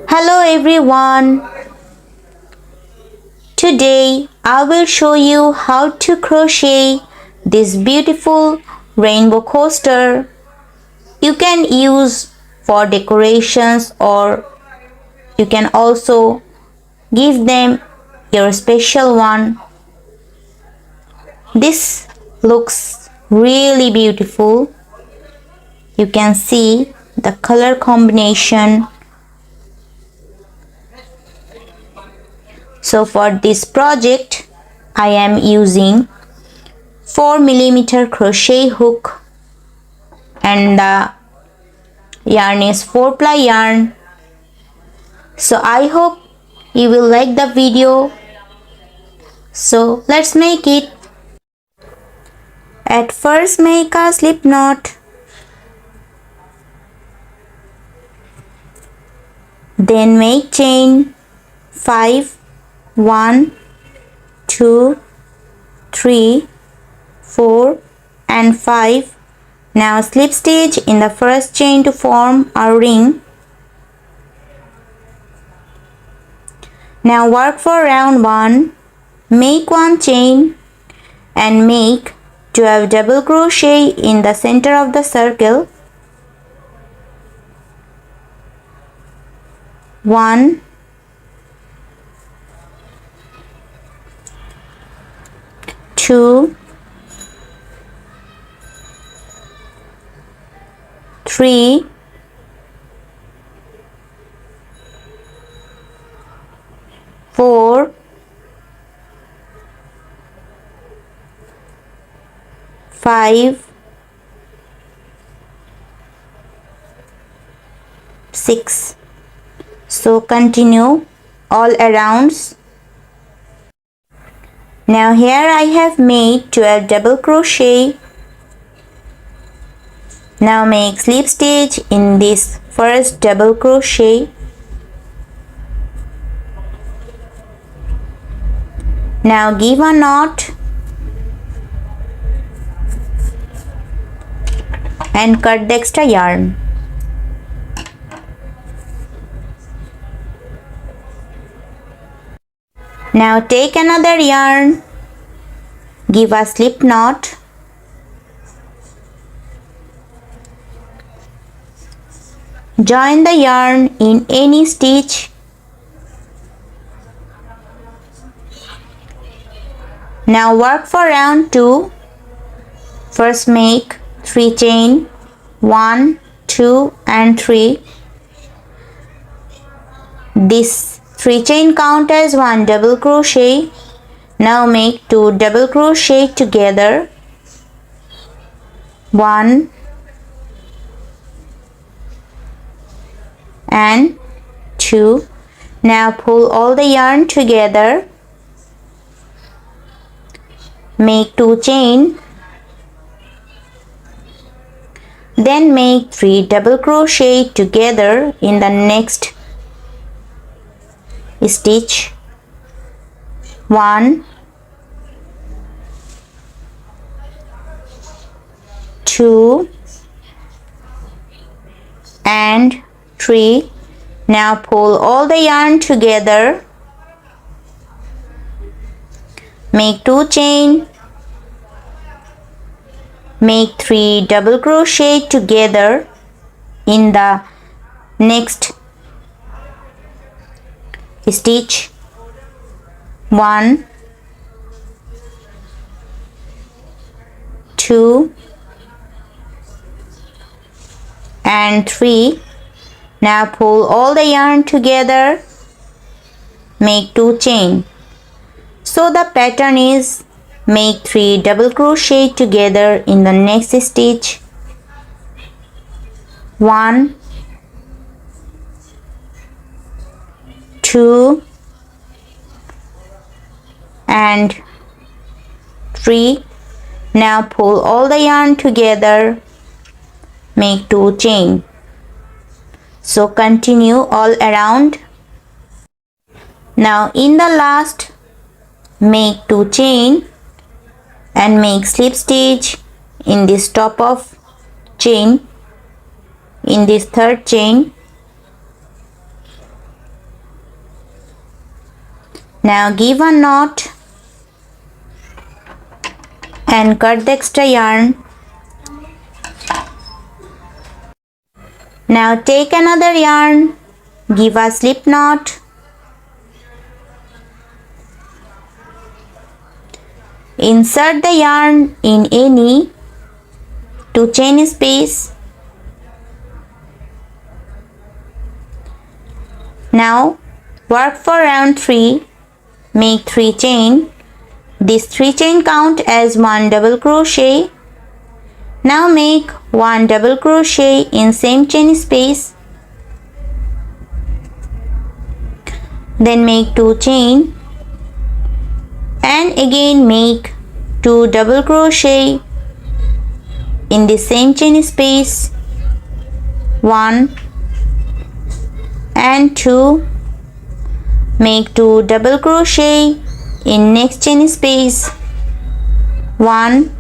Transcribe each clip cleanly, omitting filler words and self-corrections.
Hello everyone. Today I will show you how to crochet this beautiful rainbow coaster. You can use for decorations or you can also give them your special one. This looks really beautiful. You can see the color combination. So for this project I am using 4mm crochet hook and the yarn is 4-ply yarn. So I hope you will like the video. So let's make it. At first make a slip knot. Then make chain 5, 1, 2, 3, 4 and 5. Now slip stitch in the first chain to form a ring. Now work for round 1. Make 1 chain and make 12 double crochet in the center of the circle. 1, 2, 3, 4, 5, 6. So continue all arounds. Now here I have made 12 double crochet. Now make slip stitch in this first double crochet. Now give a knot and cut the extra yarn. Now take another yarn, give a slip knot, join the yarn in any stitch. Now work for round 2. First make 3 chain, 1, 2 and 3. This 3 chain count as 1 double crochet. Now make 2 double crochet together. 1 and 2. Now pull all the yarn together. Make 2 chain. Then make 3 double crochet together in the next stitch. 1, 2 and 3. Now pull all the yarn together. Make 2 chain. Make 3 double crochet together in the next stitch. 1, 2 and 3. Now pull all the yarn together. Make 2 chain. So the pattern is make 3 double crochet together in the next stitch. 1, 2 and 3. Now pull all the yarn together. Make 2 chain. So continue all around. Now in the last make 2 chain and make slip stitch in this top of chain in this third chain. Now give a knot and cut the extra yarn. Now take another yarn, give a slip knot, insert the yarn in any two chain space. Now work for round 3, make 3 chain. This 3 chain count as 1 double crochet. Now make 1 double crochet in same chain space. Then make 2 chain and again make 2 double crochet in the same chain space. 1 and 2. Make 2 double crochet in next chain space. 1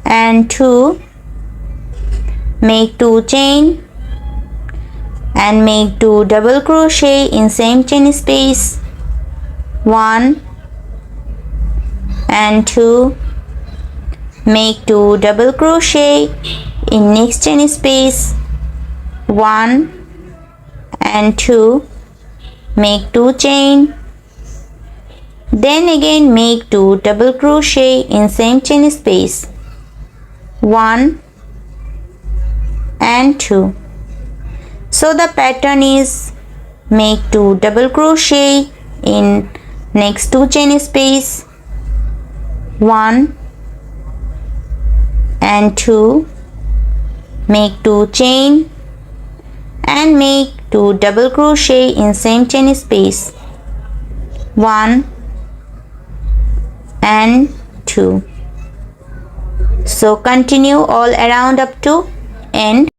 and 2. Make 2 chain and make 2 double crochet in same chain space. 1 and 2. Make 2 double crochet in next chain space. 1 and 2. Make 2 chain, then again make 2 double crochet in same chain space. 1 and 2. So the pattern is make 2 double crochet in next 2 chain space. 1 and 2. Make 2 chain and make 2 double crochet in same chain space. 1 and 2. So continue all around up to end.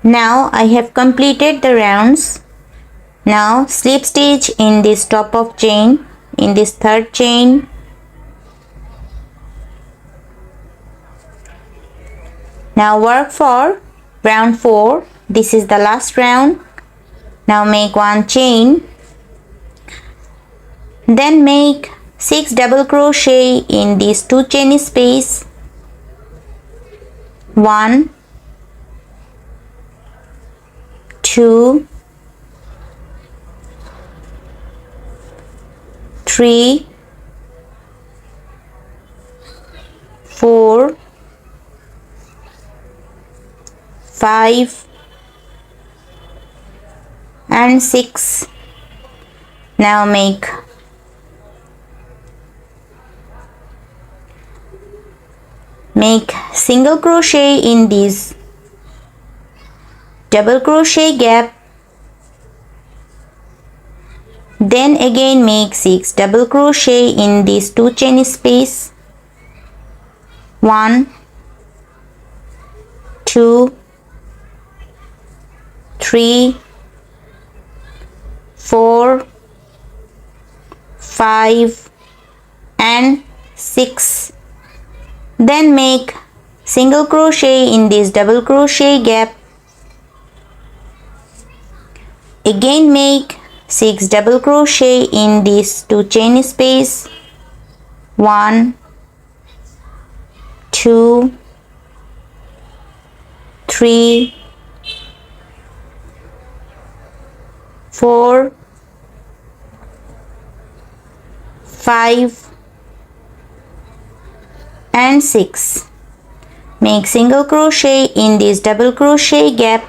Now I have completed the rounds. Now slip stitch in this top of chain, in this third chain. Now work for round 4. This is the last round. Now make 1 chain, then make 6 double crochet in these 2 chain space. 1, 2, 3, 4, 5 and 6. Now make single crochet in this double crochet gap, then again make 6 double crochet in this 2 chain space. 1, 2, 3, 4, 5 and 6. Then make single crochet in this double crochet gap. Again make 6 double crochet in this 2 chain space. 1, 2, 3, 4, 5 and 6. Make single crochet in this double crochet gap.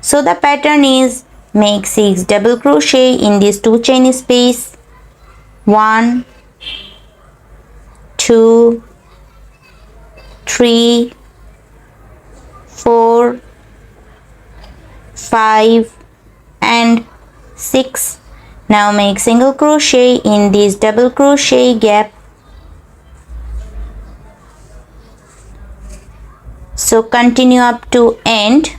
So the pattern is make 6 double crochet in this 2 chain space. 1, 2, 3, 4, 5 and 6. Now make single crochet in this double crochet gap. So continue up to end.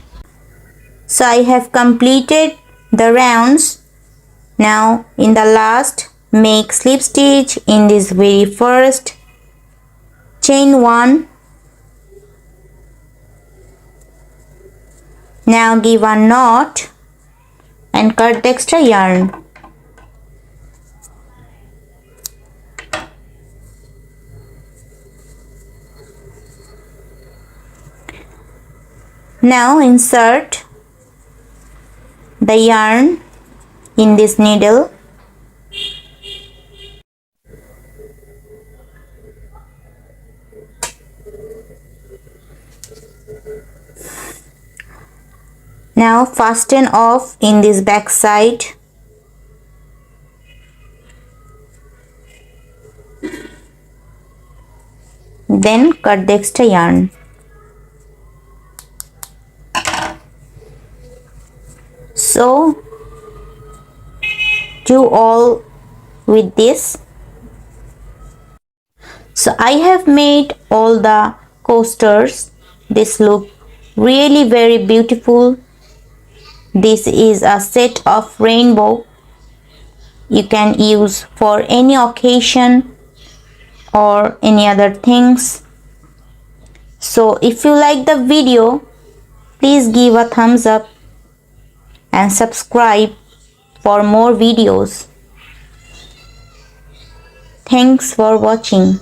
So I have completed the rounds. Now in the last, make slip stitch in this very first chain 1. Now give a knot and cut the extra yarn. Now insert the yarn in this needle. Now fasten off in this back side. Then cut the extra yarn. So do all with this. So I have made all the coasters. This look really very beautiful. This is a set of rainbow. You can use for any occasion or any other things. So if you like the video, please give a thumbs up and subscribe for more videos. Thanks for watching.